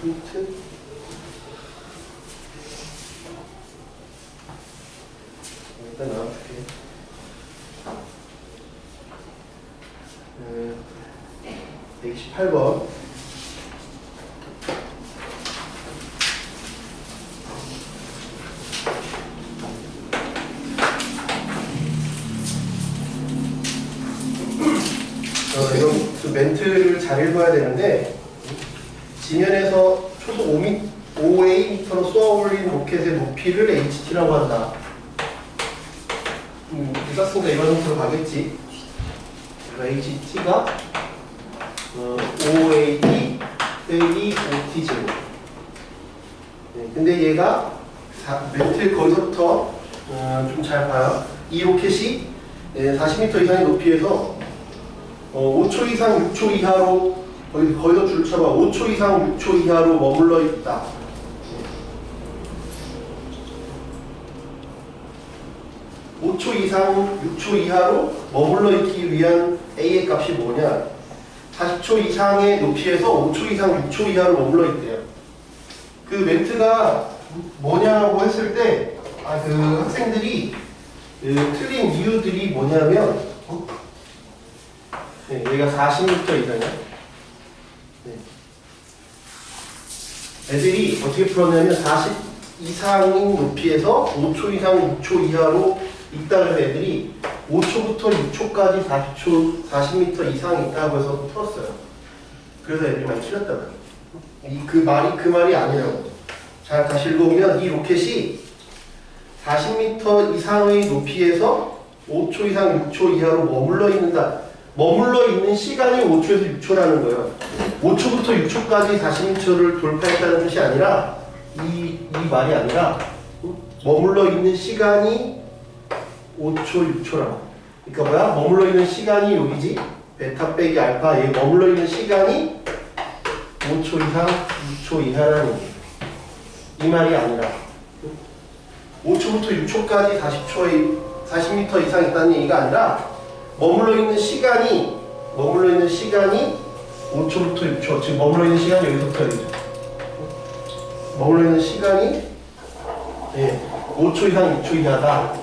힌트. 일단 나와줄게. 128번. 이건 그 멘트를 잘 읽어야 되는데, 지면에서 초속 5Am로 쏘아올린 로켓의 높이를 HT라고 한다. 썼으니까 이런 형태로 가겠지. 그러니까 HT가 5AT 빼기 5T제곱. 근데 얘가 멘트 거기서부터 좀 잘 봐요. 이 로켓이 40m 이상의 높이에서 5초 이상 6초 이하로 거기서 줄 쳐봐. 5초 이상 6초 이하로 머물러 있다. 5초 이상 6초 이하로 머물러 있기 위한 A의 값이 뭐냐? 40초 이상의 높이에서 5초 이상 6초 이하로 머물러 있대요. 그 멘트가 뭐냐고 했을 때, 그 학생들이 틀린 이유들이 뭐냐면, 얘가 40m 이상이야. 애들이 어떻게 풀었냐면 40 이상인 높이에서 5초 이상 6초 이하로 있다 그래서 애들이 5초부터 6초까지 40m 이상 있다고 해서 풀었어요. 그래서 애들이 많이 틀렸다고요. 그 말이 아니라고. 자, 다시 읽어보면 이 로켓이 40m 이상의 높이에서 5초 이상 6초 이하로 머물러 있는 시간이 5초에서 6초라는 거예요. 5초부터 6초까지 40m를 돌파했다는 뜻이 아니라 이 말이 아니라 머물러 있는 시간이 5초, 6초라고. 그러니까 뭐야? 머물러 있는 시간이 여기지. 베타 빼기 알파. 얘 머물러 있는 시간이 5초 이상 6초 이하라는 얘기예요. 이 말이 아니라 5초부터 6초까지 40m 이상 있다는 얘기가 아니라 머물러 있는 시간이 5초부터 6초. 지금 머물러 있는 시간이 여기서부터 여기죠. 머물러 있는 시간이 5초 이상 6초 이하다.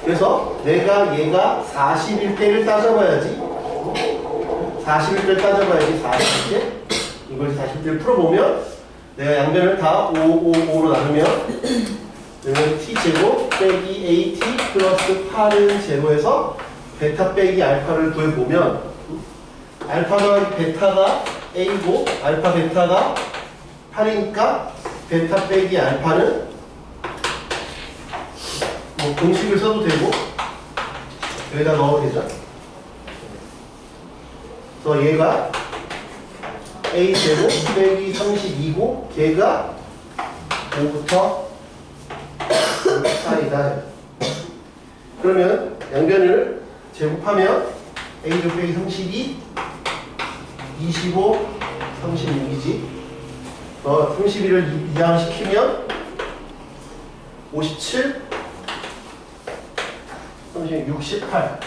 그래서 얘가 41대를 따져봐야지. 41대를 따져봐야지. 41대. 이걸 41대를 풀어보면 내가 양변을 다 5로 나누면 t제곱 빼기 at 플러스 8은 제로에서 베타 빼기 알파를 구해보면 베타가 a고 알파 베타가 8이니까 베타 빼기 알파는 뭐 공식을 써도 되고 여기다 넣어도 되죠. 그래서 얘가 a제곱 빼기 32고 걔가 5부터 4이다. 그러면 양변을 제곱하면 a제곱 빼기 32 25 36이지. 31을 이항시키면 57 68.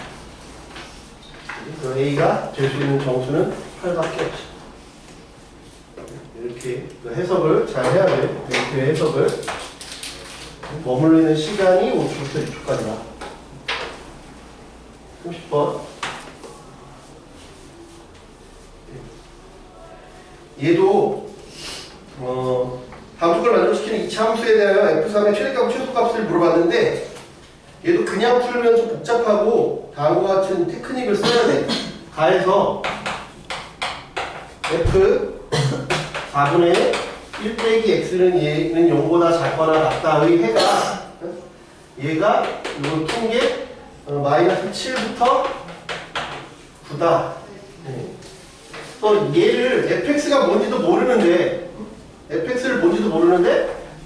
A가 될 수 있는 정수는 8밖에 없어. 이렇게 해석을 잘 해야 돼. 이렇게 해석을. 머물러 있는 시간이 5초부터 6초까지다. 30번. 얘도 다음 조건을 만족시키는 이차 함수에 대하여 F3의 최대값과 최소값을 물어봤는데 얘도 그냥 풀면 좀 복잡하고 다음과 같은 테크닉을 써야 돼. 가에서 F 4분의 1 빼기 X는 얘는 0보다 작거나 같다의 얘가 이거 통계 마이너스 7부터 9다. 얘를 fx가 뭔지도 모르는데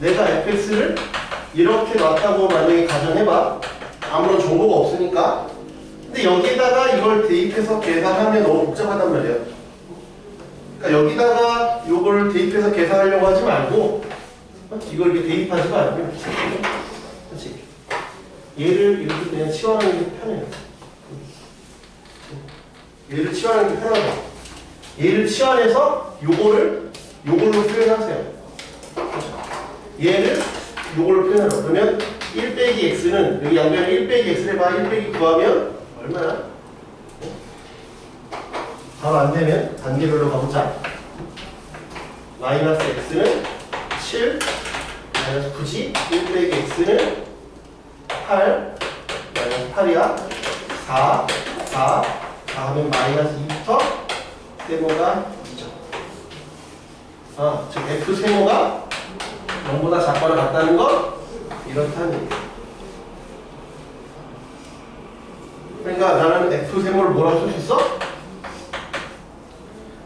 내가 fx를 이렇게 놨다고 만약에 가정해봐. 아무런 정보가 없으니까. 근데 여기다가 이걸 대입해서 계산하면 너무 복잡하단 말이야. 그러니까 여기다가 이걸 대입해서 계산하려고 하지 말고 이걸 이렇게 대입하지 말고 그렇지. 얘를 이렇게 그냥 치환하는 게 편해요. 얘를 치환하는 게 편하다. 얘를 치환해서 요거를 요걸로 표현하세요. 얘를 요걸로 표현하라고. 그러면 1 빼기 x는 여기 양변에 1 빼기 x를 해봐. 1 빼기 구하면 얼마야? 바로 안 되면 단계별로 가보자. 마이너스 x는 7 마이너스 9지. 1 빼기 x는 8 마이너스 8이야. 4 하면 마이너스 2부터 세모가 2죠. 즉 f 세모가 0보다 작거나 같다는 건 이렇다는 얘기야. 그러니까 나는 f 세모를 뭐라고 쓸 수 있어?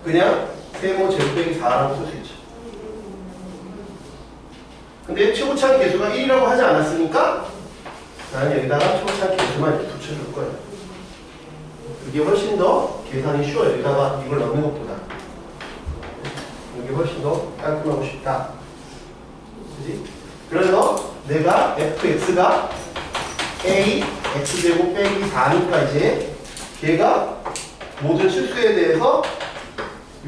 그냥 세모 제곱 빼기 4라고 쓸 수 있죠. 근데 최고차항 계수가 1이라고 하지 않았으니까 나는 여기다가 최고차항 계수만 이렇게 붙여줄 거예요. 그게 훨씬 더 계산이 쉬워요. 여기다가 이걸 넣는 것보다. 이게 훨씬 더 깔끔하고 쉽다. 그치? 그래서 내가 fx가 a x제곱 빼기 4니까 이제 걔가 모든 실수에 대해서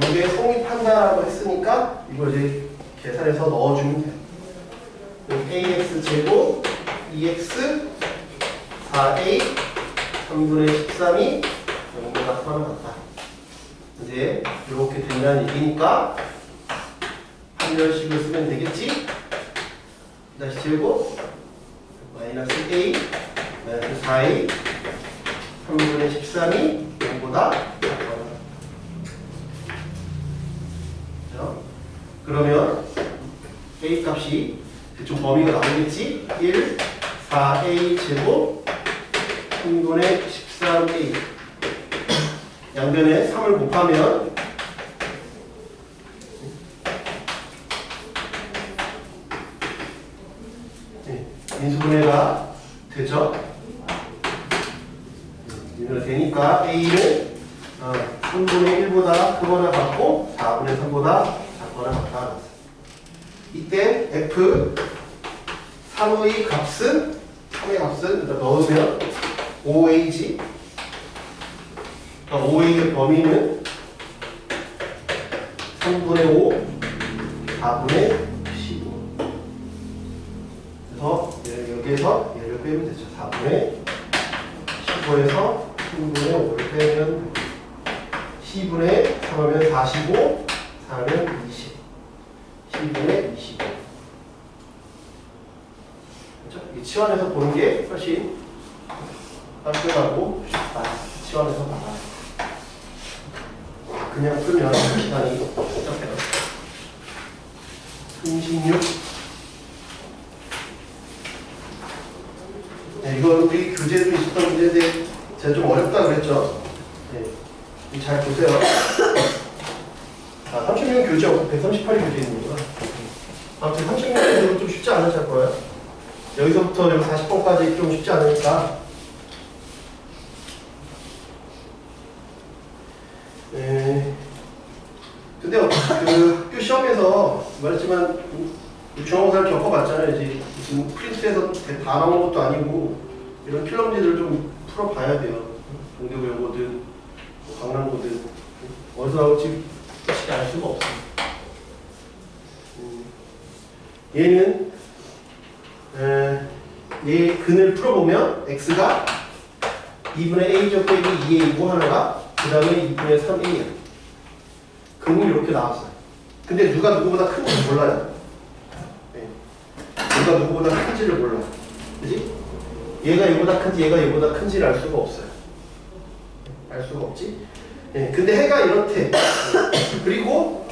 요게 성립한다라고 했으니까 이걸 이제 계산해서 넣어주면 돼. ax제곱 2x 4a 3분의 13이 0보다 크거나 같다. 이제 이렇게 된다는 얘기니까 판별식을 쓰면 되겠지? 다시 제곱 마이너스 a 마이너스 4a 3분의 13이 0보다 작거나. 그러면 a 값이 대충 범위가 나오겠지? 1, 4a 제곱 3분의 13a 양변에 3을 곱하면 인수분해가 되죠? 인수분해가 되니까 a는 3분의 1보다 크거나 같고 4분의 3보다 작거나 같다. 이때 f 3의 값은 넣으면 5a지. 5a의 범위는 3분의 5, 4분의 15. 그래서 여기에서 얘를 빼면 되죠. 4분의 15에서 3분의 5를 빼면 10분의 3하면 45, 4하면 20. 10분의 25. 그렇죠? 이 치환해서 보는 게 훨씬 깔끔하고 쉽다. 치환해서 봐요. 그냥 쓰면 시간이 복잡해요. 36. 네, 이거 우리 교재도 있었던 문제인데 제가 좀 어렵다 그랬죠. 네, 잘 보세요. 36 교재 없고 138이 교재 있는 거구나. 아무튼 36은 좀 쉽지 않을 거예요. 여기서부터 여기 40번까지 좀 쉽지 않으니까. 근데 그 학교 시험에서 말했지만 중간고사를 겪어봤잖아요. 이제 무슨 프린트에서 다 나온 것도 아니고 이런 필름지들을 좀 풀어봐야 돼요. 동대구 연고든 강남고든 어디서 나올지 솔직히 알 수가 없어요. 얘는 얘 근을 풀어보면 x가 2분의 a제곱 빼기 2a이고 하나가 그 다음에 2분의 3a야. 근이 이렇게 나왔어요. 근데 누가 누구보다 큰지 몰라요. 누가 누구보다 큰지를 몰라. 그지? 얘가 얘보다 큰지 얘가 얘보다 큰지를 알 수가 없어요. 알 수가 없지? 근데 해가 이렇대. 그리고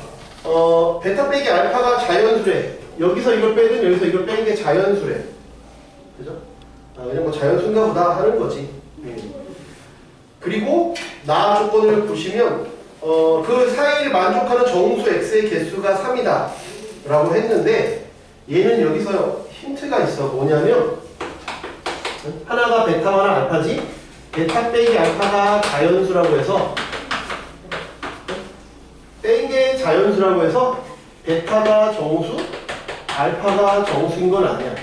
베타 빼기 알파가 자연수래. 여기서 이걸 빼든 여기서 이걸 빼는 게 자연수래. 그죠? 그냥 뭐 자연수인가 보다 하는 거지. 그리고 나 조건을 보시면 그 사이를 만족하는 정수 x의 개수가 3이다 라고 했는데 얘는 여기서 힌트가 있어. 뭐냐면 하나가 베타 하나 알파지. 베타 빼기 알파가 자연수라고 해서 뺀 게 자연수라고 해서 베타가 정수 알파가 정수인 건 아니야.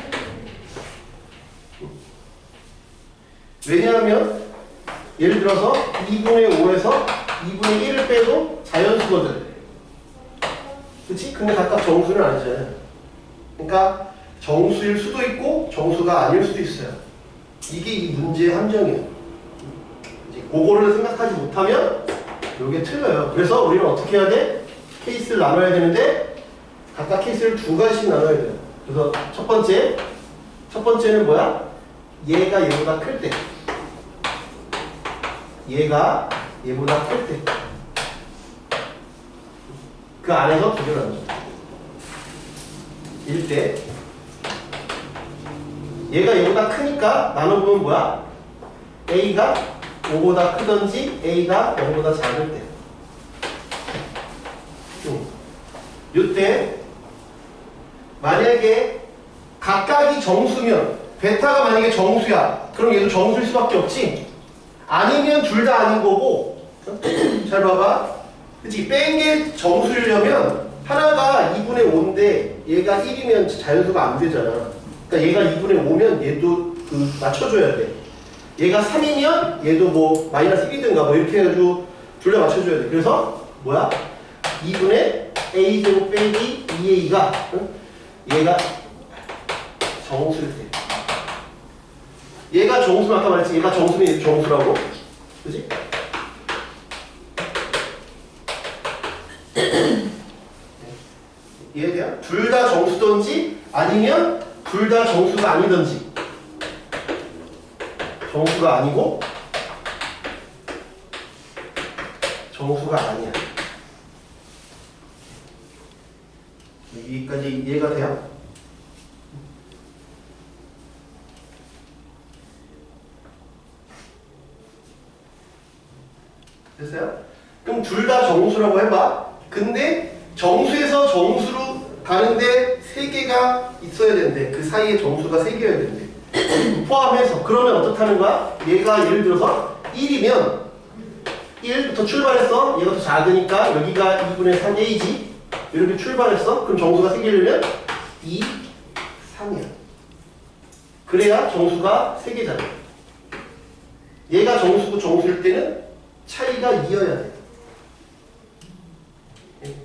왜냐하면 예를 들어서 2분의 5에서 2분의 1을 빼도 자연수거든. 그치? 근데 각각 정수는 아니잖아요. 그러니까 정수일 수도 있고 정수가 아닐 수도 있어요. 이게 이 문제의 함정이에요. 이제 그거를 생각하지 못하면 이게 틀려요. 그래서 우리는 어떻게 해야 돼? 케이스를 나눠야 되는데 각각 케이스를 두 가지씩 나눠야 돼요. 그래서 첫 번째는 뭐야? 얘가 얘보다 클 때. 얘가 얘보다 클 때. 그 안에서 두 개를 나눠줘. 1대. 얘가 얘보다 크니까 나눠보면 뭐야? A가 5보다 크던지 A가 0보다 작을 때. 이때 만약에 각각이 정수면 베타가 만약에 정수야. 그럼 얘도 정수일 수밖에 없지? 아니면 둘 다 아닌 거고. 잘 봐봐. 그치? 뺀 게 정수이려면 하나가 2분의 5인데 얘가 1이면 자연수가 안 되잖아. 그러니까 얘가 2분의 5면 얘도 맞춰줘야 돼. 얘가 3이면 얘도 뭐 마이너스 1이든가 뭐 이렇게 해가지고 둘 다 맞춰줘야 돼. 그래서 뭐야? 2분의 a제곱 빼기 2a가 얘가 정수일 때. 얘가 정수면 아까 말했지. 얘가 정수면 얘도 정수라고. 그치? 이해돼요? 둘 다 정수든지 아니면 둘 다 정수가 아니든지. 정수가 아니고 정수가 아니야. 여기까지 이해가 돼요? 됐어요? 그럼 둘 다 정수라고 해봐. 근데 정수에서 정수로 가는데 세 개가 있어야 되는데 그 사이에 정수가 세 개여야 되는데 포함해서 그러면 어떻다는 거야? 얘가 예를 들어서 1이면 1부터 출발했어. 얘가 더 작으니까 여기가 2분의 3a지. 이렇게 출발했어. 그럼 정수가 세 개려면 2, 3이야. 그래야 정수가 세 개잖아. 얘가 정수고 정수일 때는 차이가 2여야 돼.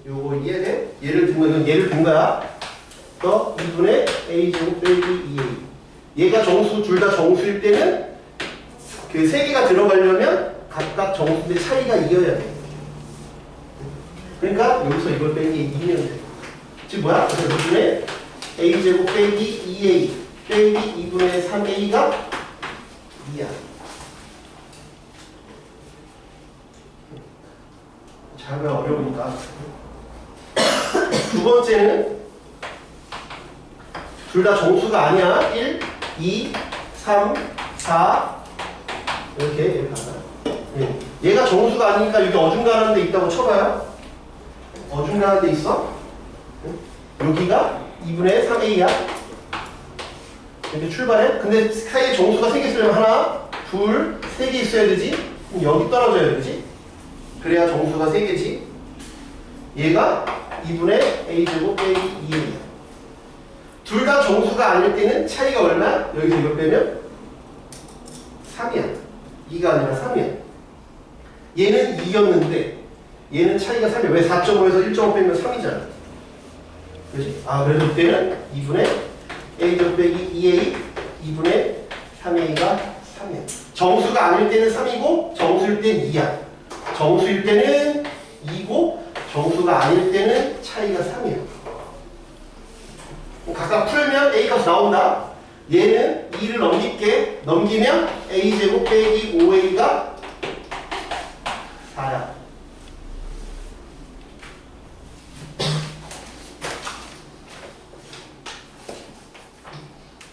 요거 이해돼? 예를 든 거야. 이건 예를 든 거야. 또 2분의 a제곱 빼기 2a. 얘가 정수, 둘 다 정수일 때는 그 세 개가 들어가려면 각각 정수인데 차이가 2여야 돼. 그러니까 여기서 이걸 빼기 2면 돼. 지금 뭐야? 2분의 a제곱 빼기 2a 빼기 2분의 3a가 2야. 잘하면 어려우니까. 두 번째는 둘 다 정수가 아니야. 1, 2, 3, 4 이렇게 가자. 얘가 정수가 아니니까 여기 어중간한 데 있다고 쳐봐요. 어중간한 데 있어. 여기가 2분의 3a야. 이렇게 출발해. 근데 사이에 정수가 3개 있으려면 하나, 둘, 3개 있어야 되지. 그럼 여기 떨어져야 되지. 그래야 정수가 3개지. 얘가 2분의 a제곱 빼기 2a야. 둘 다 정수가 아닐 때는 차이가 얼마야? 여기서 이거 빼면 3이야. 2가 아니라 3이야. 얘는 2였는데 얘는 차이가 3이야. 왜 4.5에서 1.5 빼면 3이잖아. 그렇지? 아, 그래서 이때는 2분의 a제곱 빼기 2a 2분의 3a가 3이야. 정수가 아닐 때는 3이고 정수일 때는 2야. 정수일 때는 2고 정수가 아닐 때는 차이가 3이야. 각각 풀면 a값 나온다. 얘는 2를 넘기면 a제곱 빼기 5a가 4야.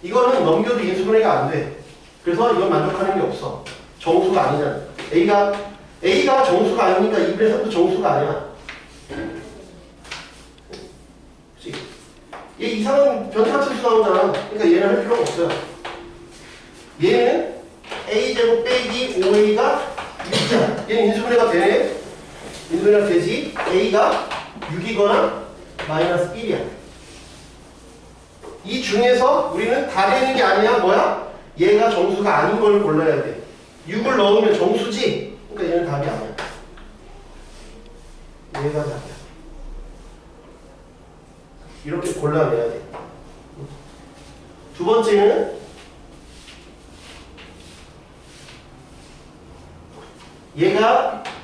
이거는 넘겨도 인수분해가 안 돼. 그래서 이건 만족하는 게 없어. 정수가 아니잖아. A가 정수가 아니니까 2분의 3도 정수가 아니야. 그치? 얘 이상한 변차함수 나오잖아. 그러니까 얘는 할 필요가 없어요. 얘는 A제곱 빼기 5A가 6이잖아. 얘는 인수분해가 되네. 인수분해가 되지. A가 6이거나 마이너스 1이야. 이 중에서 우리는 다 되는 게 아니야. 뭐야? 얘가 정수가 아닌 걸 골라야 돼. 6을 넣으면 정수지? 그러니까 얘는 답이 아니야. 얘가 답이야. 이렇게 골라내야 돼. 두 번째는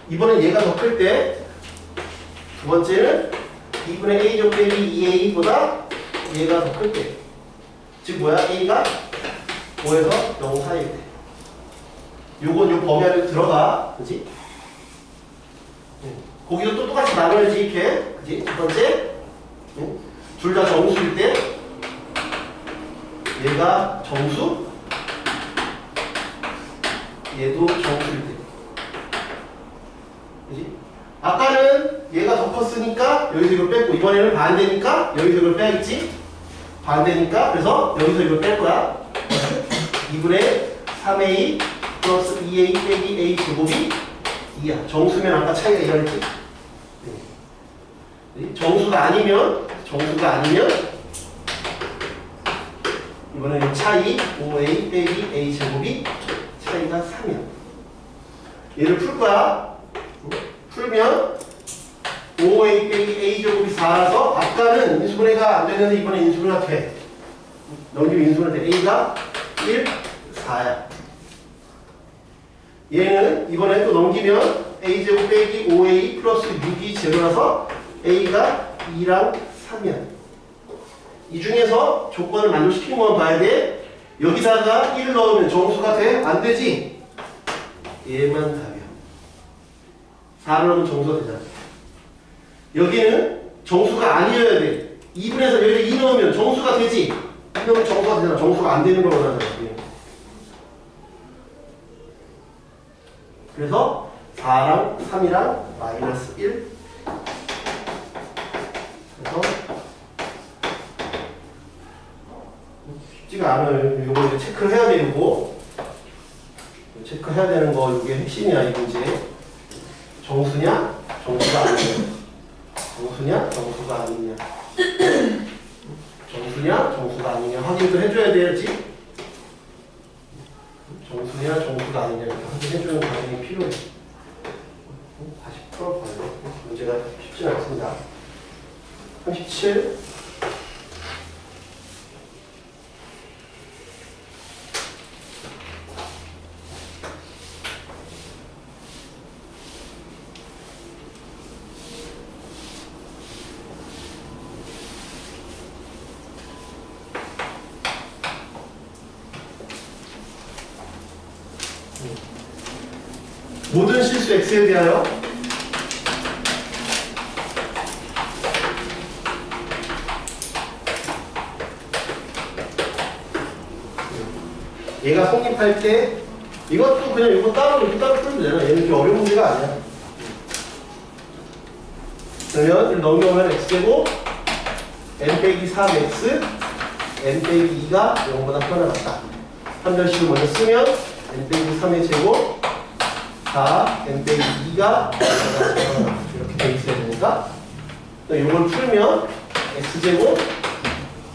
이번엔 얘가 더 클 때, 두 번째는 2분의 a 제곱 빼기 2a보다 얘가 더 클 때. 즉 뭐야? a가 5에서 0 사이일 때. 요건 요 범위 안에 들어가. 그지? 거기도 또 똑같이 나눠야지, 이렇게. 그지? 첫 번째. 둘 다 정수일 때. 얘가 정수. 얘도 정수일 때. 그지? 아까는 얘가 더 컸으니까 여기서 이걸 뺐고, 이번에는 반대니까 여기서 이걸 빼야겠지? 반대니까. 그래서 여기서 이걸 뺄 거야. 2분의 3a 플러스 2a 빼기 a 제곱이 2야. 정수면 아까 차이가 이랬지. 정수가 아니면 이번에는 차이 5a 빼기 a 제곱이 차이가 3이야. 얘를 풀 거야. 풀면 5a 빼기 a 제곱이 4라서 아까는 인수분해가 안 되는데 이번에 인수분해가 돼. 넘기면 인수분해 돼. a가 1, 4야. 얘는 이번에 또 넘기면 a 제곱 빼기 5a 플러스 6이 제로라서 a가 2랑 3이야. 이 중에서 조건을 만족시키는 것만 봐야 돼. 여기다가 1 넣으면 정수가 돼? 안 되지? 얘만 답이야. 4를 넣으면 정수가 되잖아. 여기는 정수가 아니어야 돼. 2분에서 여기다 2 넣으면 정수가 되지? 2 넣으면 정수가 되잖아. 정수가 안 되는 걸 원하잖아. 그래서 4랑 3이랑 마이너스 1. 그래서 쉽지가 않아요. 이거 이제 체크를 해야 돼. 이거 체크해야 되는 거 이게 핵심이야. 이 문제. 정수냐? 정수가 아니냐? 정수냐? 정수가 아니냐? 정수냐? 정수가 아니냐? 확인도 해줘야 돼야지. 정수냐? 정수가 아니냐? 이렇게 확인해주는 과정이 필요해. 다시 풀어봐요. 문제가 쉽지 않습니다. 37. 모든 실수 x에 대하여 얘가 성립할 때 이것도 그냥 이거 따로 이렇게 따로 풀면 되잖아. 얘는 그렇게 어려운 문제가 아니야. 그러면 이를 넘겨오면 x제곱 n 빼기 3x n 빼기 2가 0보다 크거나 같다. 판별식을 먼저 쓰면 n 빼기 3의 제곱 4 n 빼기 2가 0보다 크거나 같다. 이렇게 돼 있어야 되니까 이걸 풀면 x제곱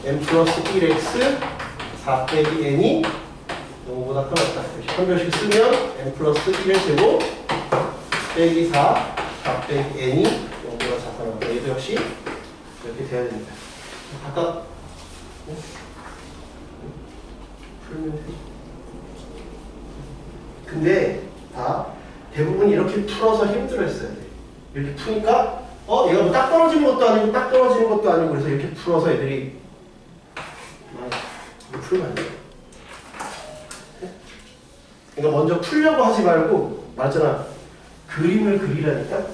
n 플러스 1x 4 빼기 n이 0보다 크거나 같다. 이렇게 판별식 쓰면 n 플러스 1의 제곱 빼기 4 빼기 n이 0보다 작거나 같다. 얘도 역시 이렇게 돼야 됩니다. 아까 풀면 돼. 근데 대부분 이렇게 풀어서 힘들어했어야 돼. 이렇게 푸니까 얘가 뭐 딱 떨어지는 것도 아니고 딱 떨어지는 것도 아니고 그래서 이렇게 풀어서 애들이 이거 풀면 안 돼. 그러니까 먼저 풀려고 하지 말고 말했잖아. 그림을 그리라니까.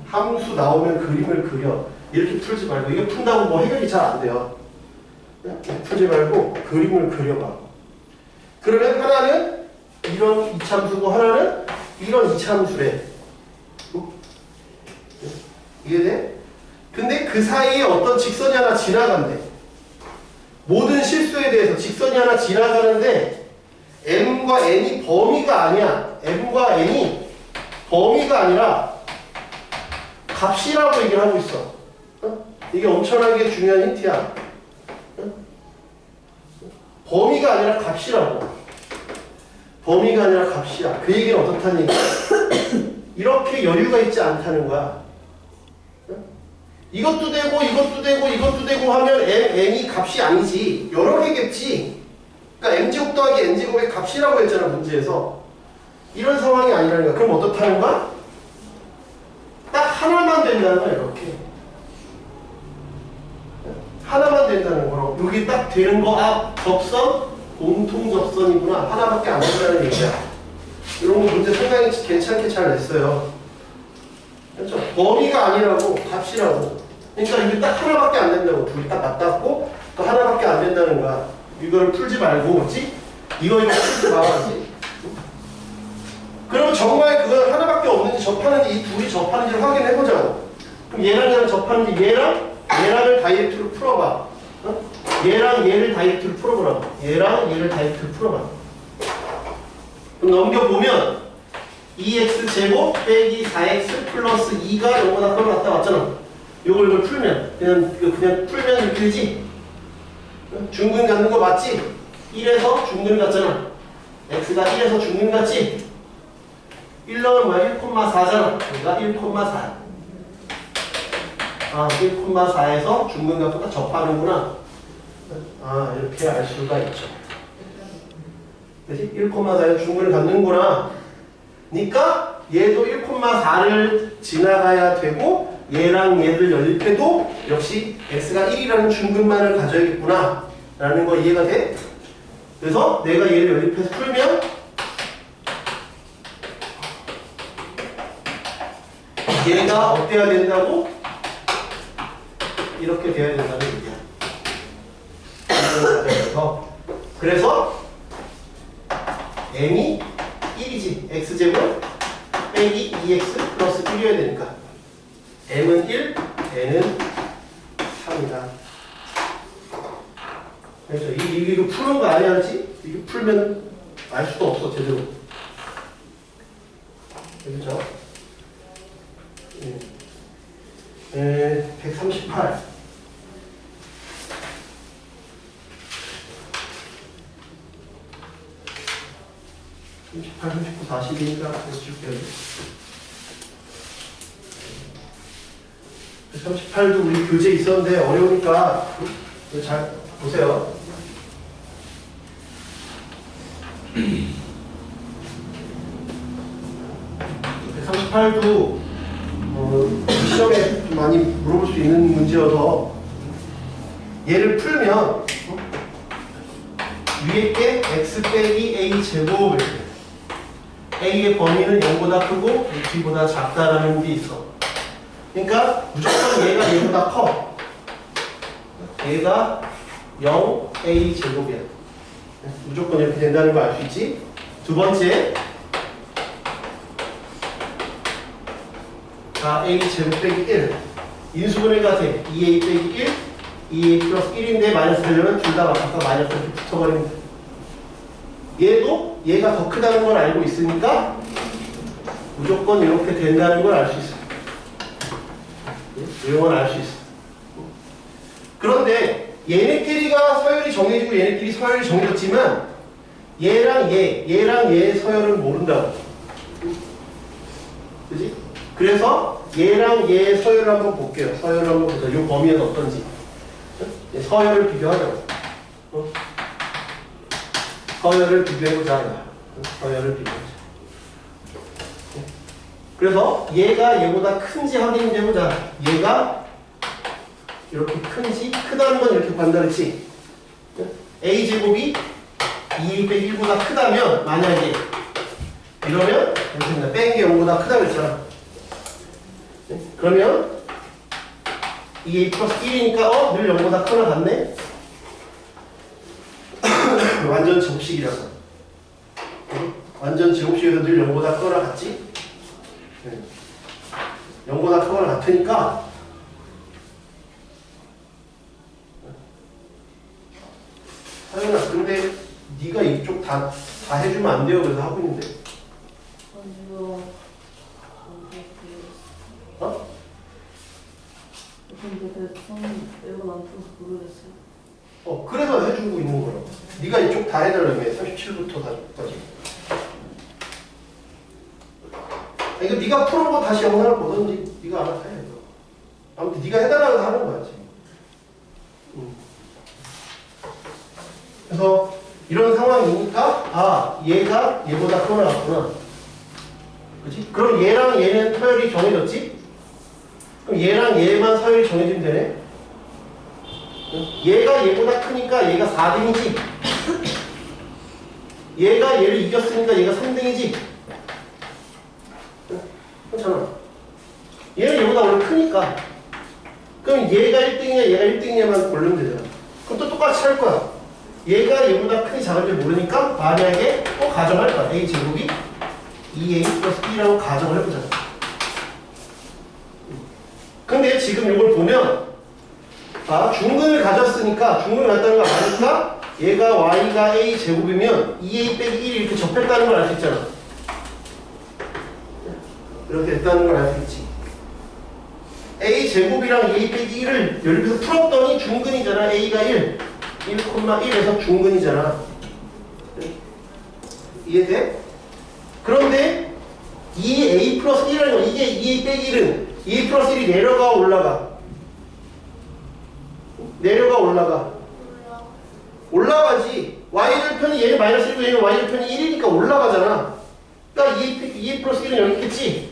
함수 나오면 그림을 그려. 이렇게 풀지 말고 이거 푼다고 뭐 해결이 잘 안 돼요. 풀지 말고 그림을 그려봐. 그러면 하나는 이런 이차함수고 하나는 이런 이차함수래. 이해돼? 근데 그 사이에 어떤 직선이 하나 지나간대. 모든 실수에 대해서 직선이 하나 지나가는데 m과 n이 범위가 아니야. m과 n이 범위가 아니라 값이라고 얘기를 하고 있어. 이게 엄청나게 중요한 힌트야. 범위가 아니라 값이라고. 범위가 아니라 값이야. 그 얘기는 어떻다는 얘기야? 이렇게 여유가 있지 않다는 거야. 이것도 되고 이것도 되고 이것도 되고 하면 n이 값이 아니지. 여러 개겠지. 그러니까 m제곱 더하기 n제곱의 값이라고 했잖아 문제에서. 이런 상황이 아니라는 거야. 그럼 어떻다는 거야? 딱 하나만 된다는 거야. 이렇게 하나만 된다는 거로. 여기 딱 되는 거 앞 접선 공통 접선이구나. 하나밖에 안 된다는 얘기야. 이런 거 문제 상당히 괜찮게 잘 냈어요. 그렇죠? 범위가 아니라고 값이라고. 그러니까 이게 딱 하나밖에 안 된다고. 둘이 딱 맞닿고 또 하나밖에 안 된다는 거야. 이거를 풀지 말고, 그렇지? 이거 풀지 말아야지. 그럼 정말 그걸 하나밖에 없는지 접하는지 이 둘이 접하는지를 확인해보자고. 그럼 얘랑 접하는지 얘랑을 다이렉트로 풀어봐. 어? 얘랑 얘를 다이렉트로 풀어보라고. 얘랑 얘를 다이렉트로 풀어봐. 그럼 넘겨보면 2x제곱 빼기 4x 플러스 2가 0보다 커 갔다 왔잖아. 이걸 풀면 그냥 풀면 이렇게 되지. 중근 갖는 거 맞지? 1에서 중근 같잖아. x가 1에서 중근 같지? 1 넣으면 뭐야? 1,4잖아. 그러니까 1,4. 1,4에서 중근 갖고 딱 접하는구나. 이렇게 알 수가 있죠. 그치? 1,4에 중근을 갖는구나. 그러니까 얘도 1,4를 지나가야 되고 얘랑 얘를 연립해도 역시 x가 1이라는 중근만을 가져야겠구나 라는 거 이해가 돼? 그래서 내가 얘를 연립해서 풀면 얘가 어때야 된다고? 이렇게 돼야 된다는 얘기야. 그래서 m이 1이지. x제곱 빼기 2x 플러스 1이어야 되니까 m은 1, n은 3이다. 그렇죠. 이거 푸는 거 아니야지? 이거 풀면 알 수가 없어, 제대로. 그렇죠? 138. 38, 39, 40이니까 줄게요. 38도 우리 교재 있었는데 어려우니까 잘 보세요. 138도 시험에 많이 물어볼 수 있는 문제여서 얘를 풀면 위에 게 x 빼기 a 제곱 a의 범위는 0보다 크고 b보다 작다라는 게 있어. 그러니까 무조건 얘가 얘보다 커. 얘가 0 a 제곱이야. 무조건 이렇게 된다는 거 알 수 있지? 두 번째, a 제곱 빼기 1 인수분해가 돼. 2a 빼기 1 2a 플러스 1인데 마이너스 되려면 둘 다 아까 마이너스 이렇게 붙어버리면 돼. 얘도 얘가 더 크다는 걸 알고 있으니까 무조건 이렇게 된다는 걸 알 수 있어. 이건 알 수 있어. 그런데 얘네끼리가 서열이 정해지고 얘네끼리 서열이 정해졌지만 얘랑 얘의 서열은 모른다고. 그지? 그래서 얘랑 얘의 서열을 한번 볼게요. 서열을 한번 보자. 이 범위는 어떤지. 서열을 비교하자고. 서열을 비교해보자. 서열을 비교하자. 그래서 얘가 얘보다 큰지 확인해보자. 얘가 이렇게 큰지 크다는 건 이렇게 구한다 그랬지? a제곱이 2a 빼기 1보다 크다면 만약에 이러면 이렇게 뺀 게 0보다 크다 그랬잖아. 그러면 2a 플러스 1이니까 늘 0보다 크나 같네? 완전 제곱식이라서. 완전 제곱식에서 늘 0보다 크거나 같지? 0보다 크거나 같으니까 하연아, 근데 네가 이쪽 다 해주면 안 돼요. 그래서 하고 있는데. 어? 근데 대충 이건 안 풀어서 모르겠어요. 그래서 해주고 있는 거라고. 네가 이쪽 다 해달라며. 37부터 다까지. 이거 네가 풀어보고 다시 영상을 보든지 네가 알아서 해. 아무튼 네가 해달라고 하는 거야 지금. 그래서 이런 상황이니까 아 얘가 얘보다 크거나 같구나. 그렇지? 그럼 얘랑 얘는 서열이 정해졌지? 그럼 얘랑 얘만 서열이 정해지면 되네? 얘가 얘보다 크니까 얘가 4등이지? 얘가 얘를 이겼으니까 얘가 3등이지? 그렇잖아. 얘는 얘보다 원래 크니까. 그럼 얘가 1등이냐 얘가 1등이냐만 고르면 되잖아. 그럼 또 똑같이 할 거야. 얘가 얘보다 크게 작은지 모르니까 만약에 또 가정할 거야. a제곱이 2a 플러스 b라고 가정을 해보자. 근데 지금 이걸 보면 아 중근을 가졌으니까 중근을 갖다는 걸 아니까 얘가 y가 a제곱이면 2a 빼기 1이 이렇게 접했다는 걸 알 수 있잖아. 이렇게 됐다는 걸 알 수 있지. a제곱이랑 2a 빼기 1을 여기서 풀었더니 중근이잖아. a가 1 1,1에서 중근이잖아. 이해돼? 그런데 2a 플러스 1이라는 건 이게 2a 빼기 1은 2a 플러스 1이 내려가 올라가? 내려가 올라가? 올라가지. y절편이 얘는 마이너스 1이고 얘는 y절편이 1이니까 올라가잖아. 그러니까 2a 플러스 1은 여기 있겠지?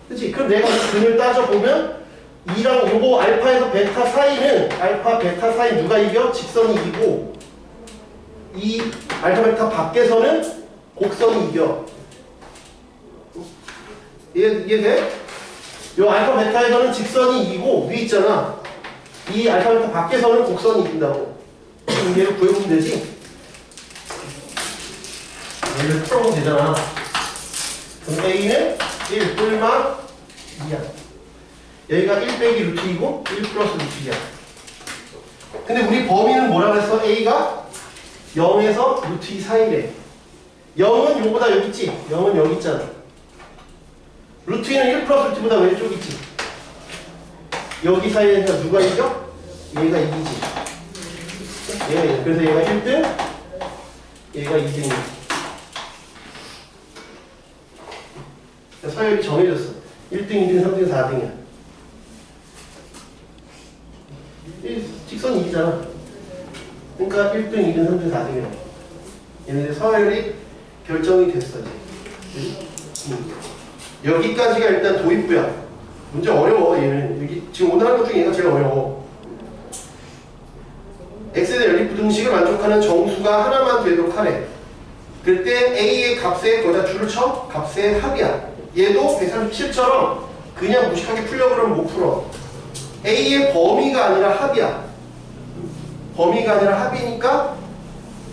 그치? 그럼 내가 이 근을 따져보면 2랑 요거 알파에서 베타 사이는 알파 베타 사이 누가 이겨? 직선이 이기고 이 알파 베타 밖에서는 곡선이 이겨. 이해돼? 요 알파 베타에서는 직선이 이기고 위 있잖아. 이 알파 베타 밖에서는 곡선이 이긴다고. 그럼 얘를 구해보면 되지? 얘를 풀어보면 되잖아. 그럼 a는 1 뿔마 2야. 여기가 1 빼기 루트 2고 1 플러스 루트 2야. 근데 우리 범위는 뭐라고 했어? a가 0에서 루트 2 사이래. 0은 요보다 여기 있지? 0은 여기 있잖아. 루트 2는 1 플러스 루트보다 왼쪽 있지? 여기 사이에서 누가 이겨? 얘가 이기지. 얘가 이겨. 그래서 얘가 1등, 얘가 2등이야. 서열이 정해졌어. 1등, 2등, 3등, 4등이야. 직선이 이기잖아. 그러니까 1등, 2등, 3등, 4등이야. 얘네들 서열이 결정이 됐어, 이제. 여기까지가 일단 도입부야. 문제 어려워, 얘는. 여기, 지금 오늘 한 것 중에 얘가 제일 어려워. x에 대한 연립부등식을 만족하는 정수가 하나만 되도록 하래. 그럴 때 a의 값에 거기다 줄을 쳐? 값의 합이야. 얘도 137처럼 그냥 무식하게 풀려고 그러면 못 풀어. a의 범위가 아니라 합이야. 범위가 아니라 합이니까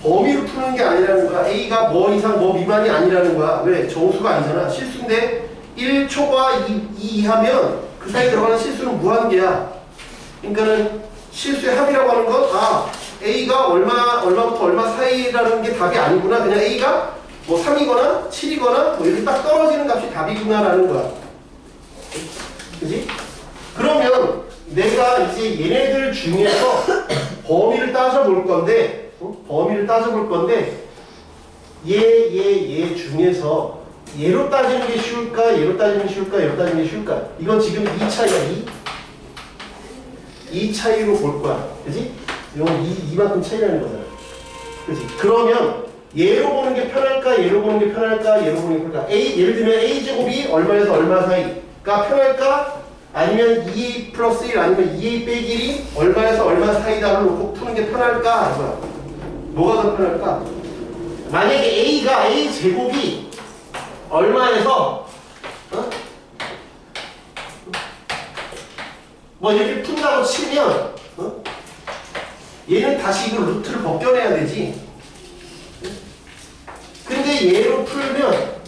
범위로 푸는 게 아니라는 거야. a가 뭐 이상 뭐 미만이 아니라는 거야. 왜? 정수가 아니잖아. 실수인데 1초과 2 이하면 그 사이에 들어가는 실수는 무한계야. 그러니까는 실수의 합이라고 하는 건 a가 얼마부터 얼마 사이라는 게 답이 아니구나. 그냥 a가 뭐 3이거나 7이거나 뭐 이렇게 딱 떨어지는 값이 답이구나라는 거야. 그지? 그러면 내가 이제 얘네들 중에서 범위를 따져볼 건데, 범위를 따져볼 건데, 얘 중에서 얘로 따지는 게 쉬울까? 얘로 따지는 게 쉬울까? 얘로 따지는 게 쉬울까? 이건 지금 이 차이야, 이 차이로 볼 거야. 그지? 이건 이만큼 차이라는 거잖아. 그지? 그러면 얘로 보는 게 편할까? 얘로 보는 게 편할까? 얘로 보는 게 편할까? 예를 들면 a제곱이 얼마에서 얼마 사이가 편할까? 아니면 2a 플러스 1 아니면 2a 빼기 1이 얼마에서 얼마 사이다를 놓고 푸는 게 편할까? 이거야. 뭐가 더 편할까? 만약에 a가 a제곱이 얼마에서 뭐 이렇게 푼다고 치면 얘는 다시 이걸 루트를 벗겨내야 되지. 근데 얘로 풀면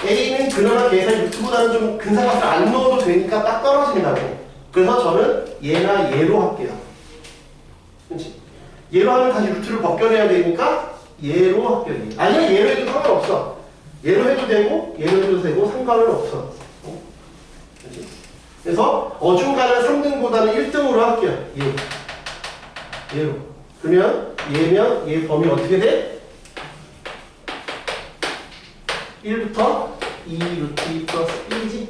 a는 그나마 계산 루트보다는 좀 근사값을 안 넣어도 되니까 딱 떨어진다고. 그래서 저는 얘나 얘로 할게요. 그렇지? 얘로 하면 다시 루트를 벗겨내야 되니까 얘로 할게요. 아니면 얘로 해도 상관없어. 얘로 해도 되고 얘로 해도 되고 상관은 없어. 그렇지? 그래서 어중간한 3등보다는 1등으로 할게요. 얘로. 그러면 얘면 얘 범위 어떻게 돼? 1부터 2 루트 2 플러스 1이지?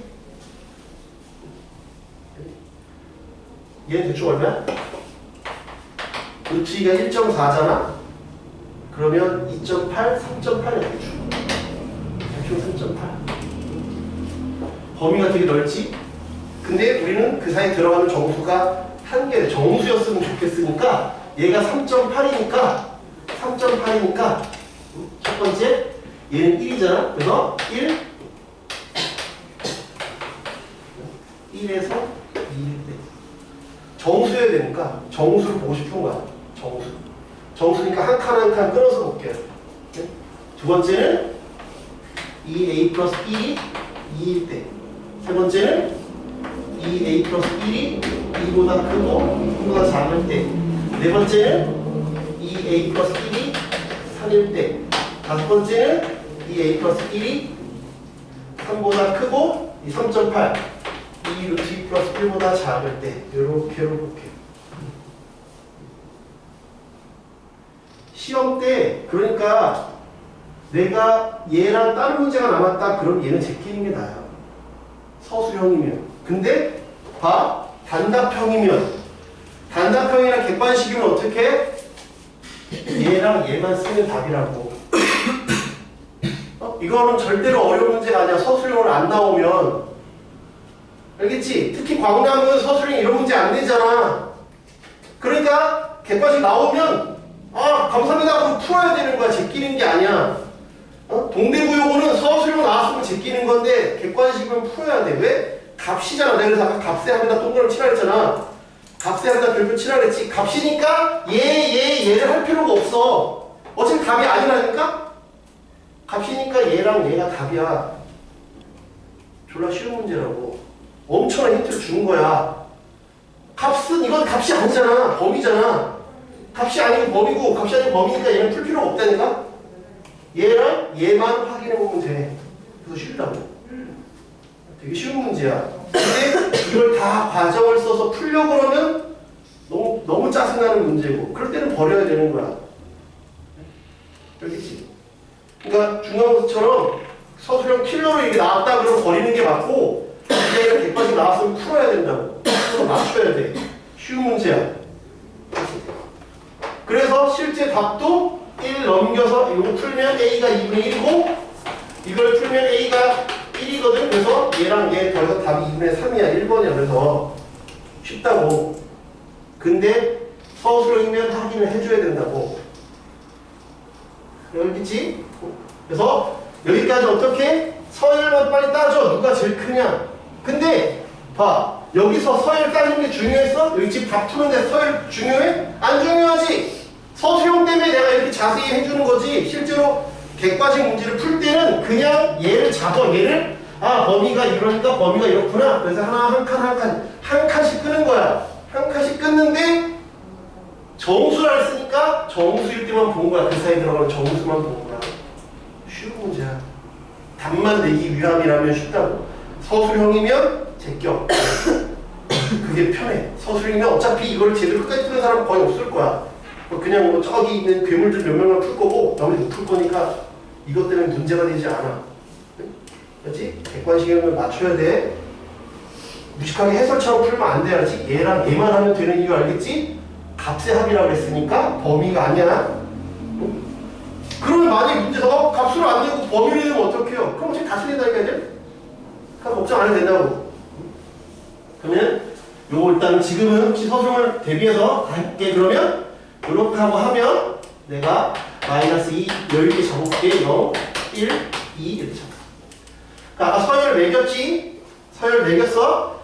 얘는 대충 얼마야? 루트 2가 1.4잖아? 그러면 2.8, 3.8이 대충 3.8. 범위가 되게 넓지? 근데 우리는 그 사이에 들어가는 정수가 한 개, 정수였으면 좋겠으니까 얘가 3.8이니까 첫 번째 얘는 1이잖아. 그래서 1에서 2일 때 정수여야 되니까 정수를 보고 싶은 거야. 정수니까 한 칸 한 칸 끊어서 볼게요. 두 번째는 2a 플러스 1이 2일 때. 세 번째는 2a 플러스 1이 2보다 크고 2보다 작을 때. 네 번째는 2a 플러스 1이 3일 때. 다섯 번째는 2a 플러스 1이 3보다 크고 3.8 2 루트 2 플러스 1보다 작을 때. 요렇게 시험 때 그러니까 내가 얘랑 다른 문제가 남았다 그럼 얘는 제끼는 게 나아요. 서술형이면. 근데 봐. 단답형이랑 객관식이면 어떻게 해? 얘랑 얘만 쓰면 답이라고. 이거는 절대로 어려운 문제가 아니야. 서술형으로 안 나오면. 알겠지? 특히 광남은 서술형 이런 문제 안 내잖아. 그러니까 객관식 나오면 감사합니다 하고 풀어야 되는 거야. 제끼는 게 아니야. 동대구용어는 서술형 나왔으면 제끼는 건데 객관식은 풀어야 돼. 왜? 값이잖아. 내가 그래서 아까 값에 합니다 동그라미 치라 그랬잖아. 값에 합니다 별표 치라 그랬지. 값이니까 얘를 할 필요가 없어. 어차피 답이 아니라니까? 값이니까 얘랑 얘가 답이야. 졸라 쉬운 문제라고. 엄청난 힌트를 주는 거야. 이건 값이 아니잖아. 범위잖아. 값이 아니고 범위고 값이 아니고 범위니까 얘는 풀 필요가 없다니까? 얘랑 얘만 확인해보면 돼. 그래서 쉽다고. 되게 쉬운 문제야. 근데 이걸 다 과정을 써서 풀려고 그러면 너무 짜증나는 문제고 그럴 때는 버려야 되는 거야. 알겠지? 그러니까 중간고사처럼 서술형 킬러로 이게 나왔다 그러면 버리는 게 맞고 이게 객관식 나왔으면 풀어야 된다고. 풀어서 맞춰야 돼. 쉬운 문제야. 그래서 실제 답도 1 넘겨서 이거 풀면 A가 2분의 1이고 이걸 풀면 A가 1이거든. 그래서 얘랑 얘 더해서 답이 2분의 3이야. 1번이야. 그래서 쉽다고. 근데 서술형이면 확인을 해줘야 된다고. 알겠지? 그래서 여기까지 어떻게? 서열만 빨리 따져. 누가 제일 크냐? 근데 봐. 여기서 서열 따지는 게 중요했어? 여기 지금 답 푸는데 서열 중요해? 안 중요하지? 서술형 때문에 내가 이렇게 자세히 해주는 거지. 실제로 객관식 문제를 풀 때는 그냥 얘를 잡아. 얘를 범위가 이러니까 범위가 이렇구나. 그래서 한 칸씩 끄는 거야. 한 칸씩 끊는데 정수를 쓰니까 정수일 때만 본 거야. 그 사이에 들어가는 정수만 본 거야. 쉬운 문제야. 답만 내기 위함이라면 쉽다고. 서술형이면 제껴. 그게 편해. 서술형이면 어차피 이걸 제대로 끝까지 푸는 사람 거의 없을 거야. 그냥 저기 있는 괴물들 몇 명만 풀 거고 나머지 못 풀 거니까 이것 때문에 문제가 되지 않아. 그렇지? 객관식이면 맞춰야 돼. 무식하게 해설처럼 풀면 안 돼. 알지? 얘랑 얘만 하면 되는 이유 알겠지? 값의 합이라고 그랬으니까 범위가 아니야. 그러면 만약에 문제에서 값으로 안 되고 범위를 내면 어떡해요? 그럼 어차피 다시 낸다니까 이제? 그럼 걱정 안 해도 된다고. 그러면 요거 일단 지금은 혹시 서술형을 대비해서 할게. 그러면 이렇게 하고 하면 내가 마이너스 2 10개 적을게. 0, 1, 2 이렇게 적어. 아까 서열을 매겼지? 서열 매겼어?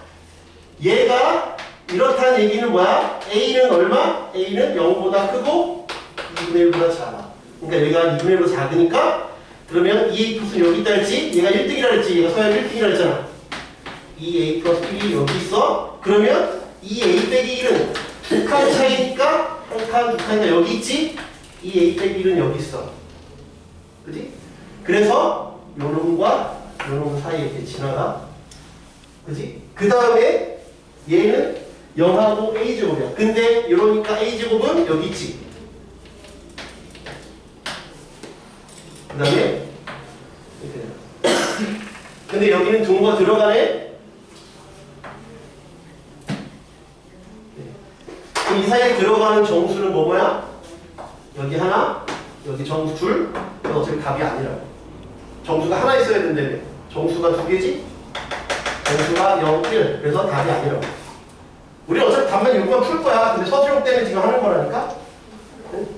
얘가 이렇다는 얘기는 뭐야? A는 얼마? A는 0보다 크고 2분의 1보다 작아. 그러니까 여기가 2분의 1보다 작으니까 그러면 2A 플러스는 여기 있다 했지? 얘가 1등이라 했지? 얘가 서열 1등이라 했잖아. 2A 플러스 1이 여기 있어? 그러면 2A 빼기 1은 두 칸 차이니까 한 칸, 두 칸이니까 여기 있지? 2A 빼기 1은 여기 있어. 그지? 그래서 요놈과 요놈 사이에 이렇게 지나가. 그지? 그 다음에 얘는 0하고 A제곱이야. 근데 이러니까 A제곱은 여기 있지. 그 다음에 이렇게 근데 여기는 등호가 들어가네? 그럼 이 사이에 들어가는 정수는 뭐야? 여기 하나, 여기 정수 둘, 이건 어차피 답이 아니라고. 정수가 하나 있어야 된다며. 정수가 두 개지? 정수가 0, 1. 그래서 답이 아니라고. 우리 어차피 답만 이거만 풀 거야. 근데 서술형 때문에 지금 하는 거라니까? 응?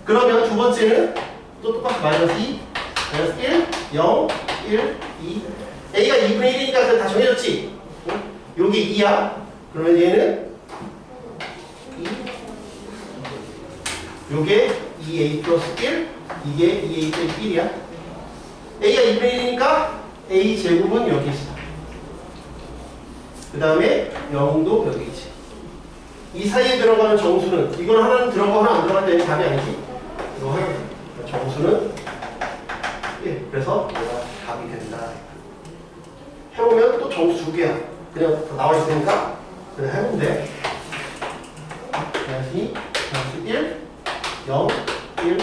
그러면 두 번째는 또 똑같이 마이너스 2, 마이너스 1, 0, 1, 2. A가 2분의 1이니까 다 정해졌지? 응? 여기 2야. 그러면 얘는 2. 요게 2A 플러스 1, 이게 2A 플러스 1이야. A가 2분의 1이니까 A 제곱은 여기 있어. 그 다음에 0도 여기 있지. 이 사이에 들어가는 정수는, 이건 하나는 들어가고 하나 안 들어갈 때는 답이 아니지. 이거 하나, 정수는 1. 그래서 얘가 답이 된다. 해보면 또 정수 두 개야. 그냥 나와 있으니까 그냥 해보면 돼. 마이너스 2, 마이너스 1, 0, 1,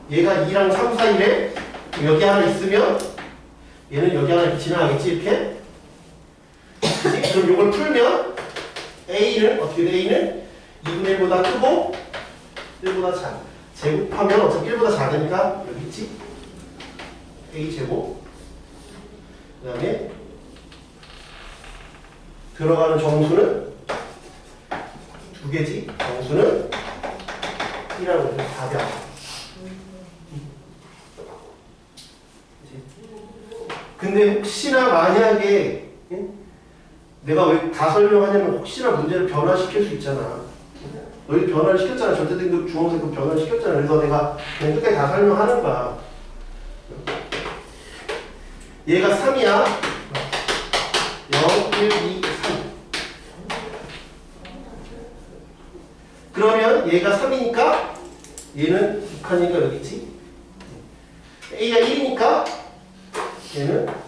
2. 얘가 2랑 3 사이래. 여기 하나 있으면 얘는 여기 하나 이렇게 지나가겠지, 이렇게. 그치? 그럼 이걸 풀면 A는 어떻게 돼? A는 2분의 1보다 크고 1보다 작아. 제곱하면 어차피 1보다 작으니까 여기 있지? A 제곱. 그 다음에 들어가는 정수는 두 개지. 정수는 1이라고 해서 답이 안 돼. 근데 혹시나 만약에 내가 왜 다 설명하냐면 혹시나 문제를 변화시킬 수 있잖아. 너희 변화를 시켰잖아. 절대등급 중앙세급 변화를 시켰잖아. 그래서 내가 그냥 끝까지 다 설명하는 거야. 얘가 3이야. 0, 1, 2, 3. 그러면 얘가 3이니까 얘는 6하니까 여기 있지. A가 1이니까 얘는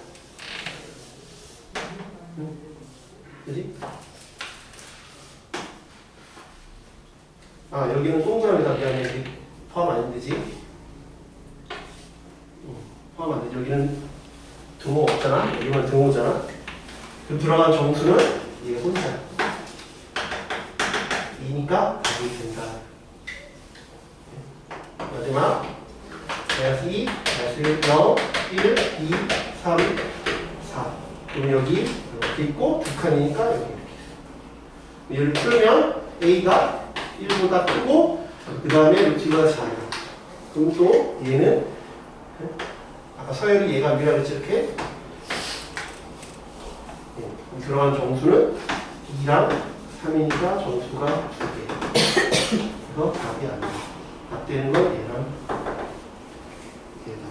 그지? 아 여기는 동그라미다. 미안해. 여기 포함 안 되지. 포함 안 되지. 여기는 등호 없잖아. 여기만 등호잖아. 그럼 들어간 정수는 얘가 혼자야. 2니까 답이 된다. 마지막 마이너스 2, 마이너스 1, 0, 1, 2, 3, 4. 그럼 여기 이렇게 있고 두 칸이니까 여기 이렇게 있어. 얘를 풀면 A가 1보다 크고 그 다음에 루트가 작아요. 그럼 또 얘는 아까 서열이 얘가 위라 그랬지 이렇게. 들어간 정수는 2랑 3이니까 정수가 2개. 이거 답이 안 돼. 답 되는 건 얘랑 얘다.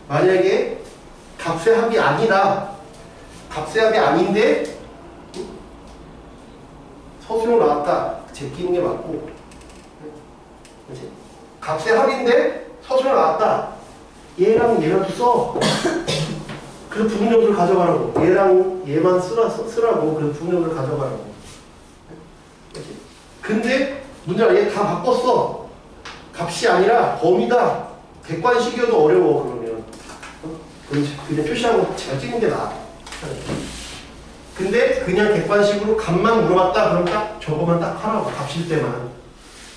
만약에 값의 합이 아니다. 값의 합이 아닌데 서술형 나왔다. 제끼는 게 맞고. 그치? 값의 합인데 서술형 나왔다. 얘랑 얘라도 써. 그래서 부분정수를 가져가라고. 얘랑 얘만 쓰라고. 그래서 부분정수를 가져가라고. 그치? 근데 문제가 얘 다 바꿨어. 값이 아니라 범위다. 객관식이어도 어려워 그러면. 그냥 표시하고 제가 찍는 게 나아. 근데 그냥 객관식으로 값만 물어봤다 그럼 딱 저거만 딱 하라고. 값일 때만.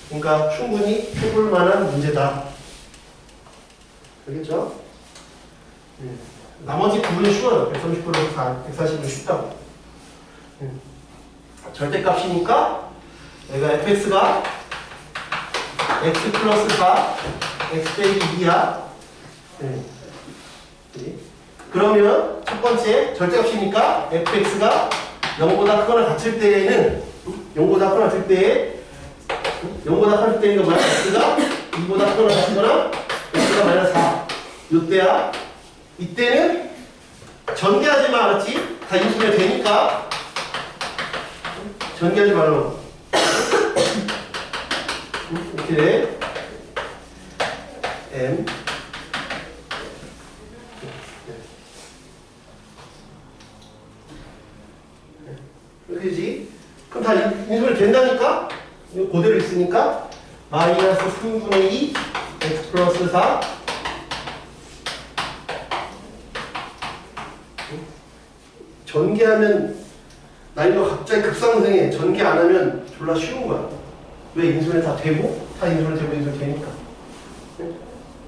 그러니까 충분히 해볼 만한 문제다. 알겠죠? 나머지 부분은 쉬워요. 130%에서 140은 쉽다고. 절대값이니까 내가 fx가 x 플러스 4 x 빼기 2야. 그러면 첫 번째 절대값이니까 fx가 0보다 크거나 같을 때에는 0보다 크거나 같을 때에 0보다 클 때는 뭐야? x가 2보다 크거나 같거나 x가 마이너스 4 이때야. 이때는 전개하지 마. 알았지? 다 인수면 되니까 전개하지 말라고. 이렇게 돼. m 이렇게 되지? 그럼 다 인수면 된다니까? 이거 그대로 있으니까 마이너스 3분의 2 x 플러스 4 전개하면 난이도 갑자기 급상승해. 전개 안 하면 졸라 쉬운 거야. 왜? 인수분해 다 되고, 다 인수분해 되고 인수분해 되니까.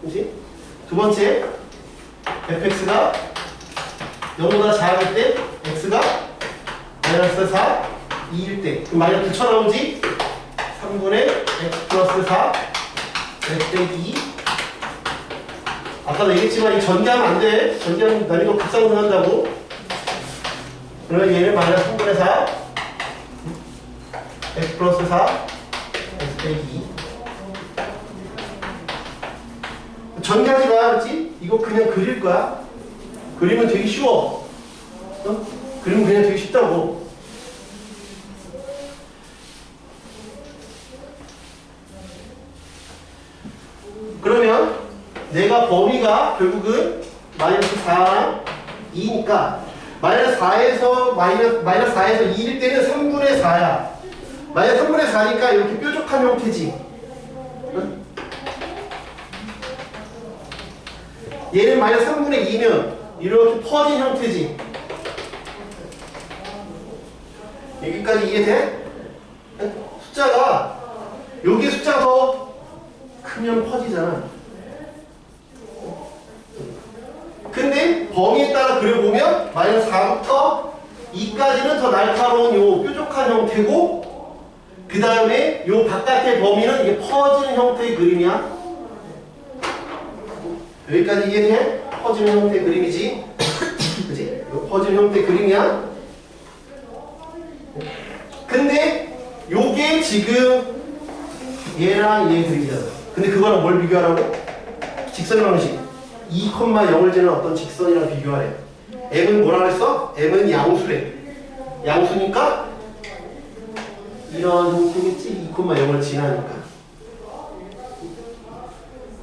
그치? 두 번째, fx가 0보다 작을 때 x가 마이너스 4, 2일 때 그럼 마이너스 붙여나오지? 3분의 x 플러스 4 x 빼기 2. 아까도 얘기했지만 이 전개하면 안 돼. 전개하면 난이도 급상승한다고. 그러면 얘는 마이너스 3분의 4 x 플러스 4 x 빼기 2. 전개하지 마, 그렇지? 이거 그냥 그릴 거야. 그리면 되게 쉬워. 어? 그리면 그냥 되게 쉽다고. 그러면 내가 범위가 결국은 마이너스 4, 2니까 마이너스 4에서 마이너스 4에서 2일 때는 3분의 4야. 마이너스 3분의 4니까 이렇게 뾰족한 형태지. 응? 얘는 마이너스 3분의 2면 이렇게 퍼진 형태지. 여기까지 이해돼? 응? 숫자가 여기 숫자가 더 크면 퍼지잖아. 근데 범위에 따라 그려보면 마이너스 4부터 2까지는 더 날카로운 요 뾰족한 형태고 그 다음에 요 바깥의 범위는 이게 퍼지는 형태의 그림이야. 여기까지 이해돼? 퍼지는 형태의 그림이지. 그치? 요 퍼지는 형태의 그림이야. 근데 요게 지금 얘랑 얘 그림이잖아. 근데 그거랑 뭘 비교하라고? 직선의 방식. 2,0을 재는 어떤 직선이랑 비교하래. m은 뭐라 그랬어? m은 양수래. 양수니까 이런 형태겠지? 2,0을 지나니까.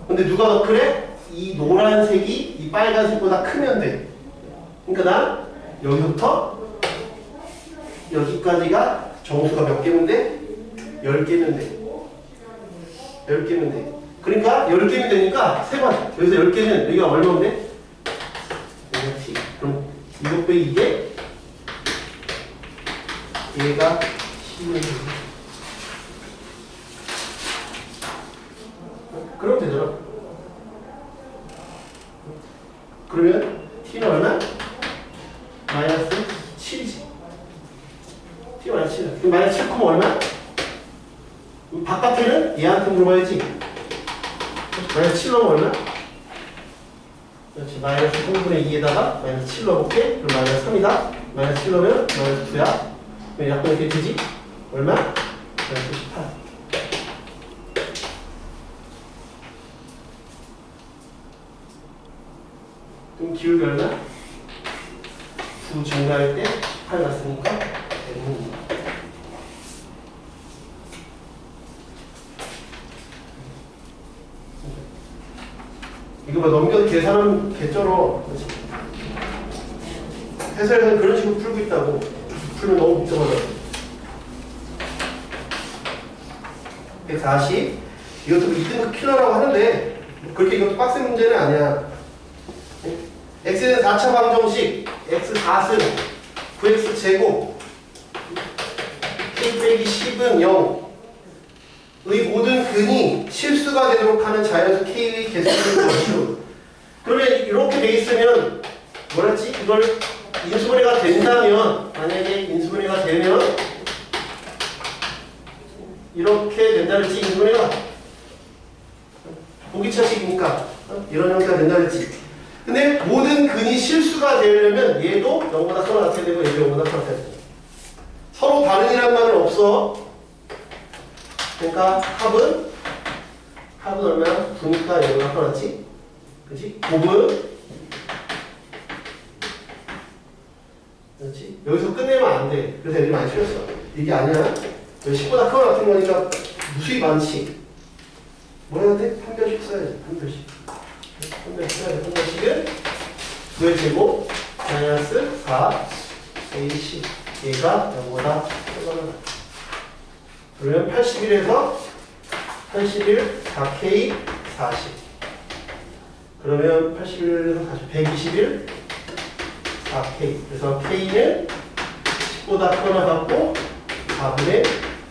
근데 누가 더 크래? 이 노란색이 이 빨간색보다 크면 돼. 그러니까 난 여기부터 여기까지가 정수가 몇 개면 돼? 10개면 돼. 10개면 돼. 그러니까 10개면 되니까 세번 여기서 10개면 여기가 얼마면 돼? t. 그럼 이것 빼기 이게 얘가 10면 돼. 그럼 되잖아. 그러면 t는 얼마? 마이너스 7이지. t 마이너스 7. 그럼 마이너스 7, 얼마? 바깥에는 얘한테 물어봐야지. 마이너스 7 넣으면 얼마? 그렇지. 마이너스 3분의 2에다가 마이너스 7 넣어볼게. 그럼 마이너스 3이다. 마이너스 7 넣으면 마이너스 2야. 그럼 약분 이렇게 되지? 얼마? 마이너스 18. 그럼 기울기 얼마? 9 증가할 때 18 났으니까 N은 2. 이거 뭐 넘겨도 계산하면 개쩔어. 해설에서는 그런 식으로 풀고 있다고. 풀면 너무 복잡하다. 140. 이것도 2등급 킬러라고 하는데 그렇게 이것도 빡센 문제는 아니야. x는 4차 방정식 x 4승 9x 제곱 k 빼기 10은 0 의 모든 근이 실수가 되도록 하는 자연수 k의 개수를 것이오. 그러면 이렇게 돼 있으면 뭐랬지? 이걸 인수분해가 된다면 만약에 인수분해가 되면 이렇게 된다 그랬지. 인수분해가 보기차식이니까 이런 형태가 된다 그랬지. 근데 모든 근이 실수가 되려면 얘도 0보다 커나 같아야 되고 얘도 0보다 커나 같아야 되고 서로 다른이란 말은 없어. 그러니까 합은 얼마야? 9니까 얘보다 커났지? 그치? 곱은 그렇지? 여기서 끝내면 안 돼. 그래서 애들이 많이 틀렸어. 이게 아니야. 10보다 커나 같은 거니까 무수히 많지. 뭐 해야 돼? 판별식 써야지. 판별식. 판별식 써야 돼. 판별식은 9의 제곱 마이너스 4 A10 얘가 0보다 커나. 그러면 81에서 81, 4K, 40. 그러면 81에서 40, 121, 4K. 그래서 K는 10보다 크거나 같고 4분의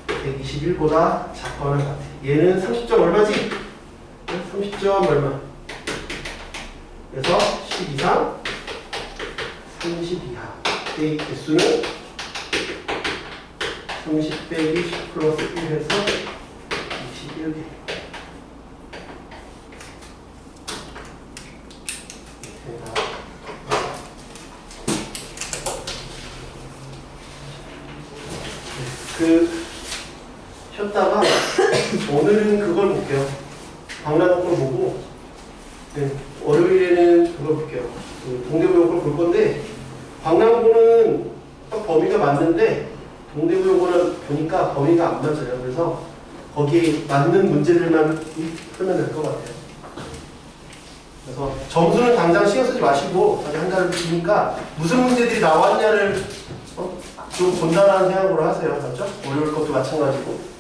121보다 작거나 같아. 얘는 30점 얼마지? 30점 얼마? 그래서 10 이상, 30 이하. 의 개수는 30 빼기 10 플러스 1 해서 21개. 쉬었다가 오늘은 그걸 볼게요. 방랑한 걸 보고 월요일에는 그걸 볼게요. 동대구용을 볼 건데 방랑고는 딱 범위가 맞는데 동대구용고는 보니까 범위가 안 맞아요. 그래서 거기에 맞는 문제들만 풀면 될 것 같아요. 그래서 점수는 당장 신경 쓰지 마시고 아직 한 달을 보니까 무슨 문제들이 나왔냐를 좀 본다라는 생각으로 하세요. 맞죠? 월요일 것도 마찬가지고.